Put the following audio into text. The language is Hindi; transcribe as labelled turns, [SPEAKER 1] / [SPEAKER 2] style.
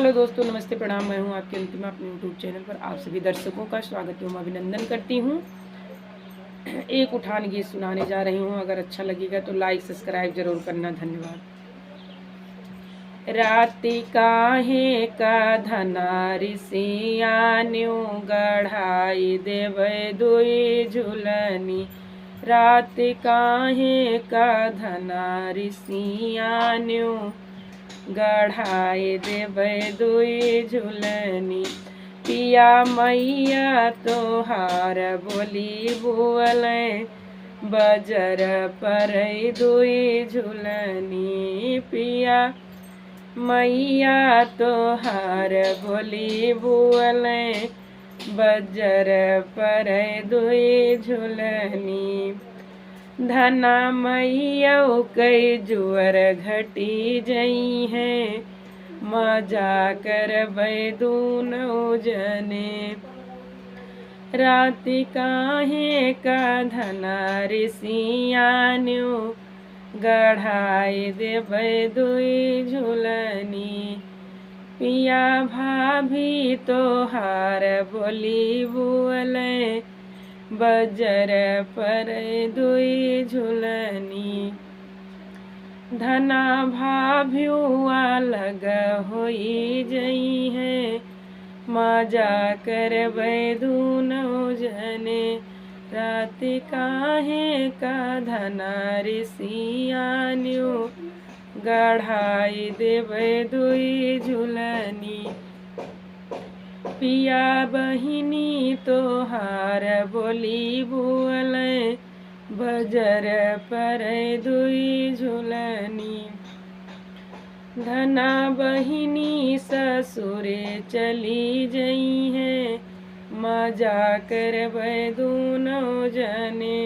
[SPEAKER 1] हेलो दोस्तों, नमस्ते, प्रणाम। मैं हूं आपकी अंतिमा अपने यूट्यूब चैनल पर आप सभी दर्शकों का स्वागत एवं अभिनंदन करती हूं। एक उठान गीत सुनाने जा रही हूं। अगर अच्छा लगेगा तो लाइक सब्सक्राइब जरूर करना। धन्यवाद। राति काहे का धनारी सियान्यू गढ़ाई देवे दुई झुलनी। राति काहे का धनारी सियान्यू गढ़ाई देवे दुई झुलनी। पिया मैया तोहार बोली बुअले बजर पर दुई झुलनी। पिया मैया तोहार बोली बुअले बजर पर दुई झुलनी। धना मैया कई जुअर घटी जई है मजा कर दूनों जने। राति काहे का धना ऋषियान्यू गढ़ाई देवे दुई झुलनी। पिया भाभी तोहार बोली बुअले बजर पर दुई झुलनी। धना भाभ्युआ लग होई जई है मजा कर दूनों जने। राति काहे का धना ऋषियान्यू गढ़ाई देवे दुई झुलनी। पिया बहिनी तोहार बोली बुअले बजर पर दुई झुलनी। धना बहिनी ससुरे चली जई है मजा कर दूनों जने।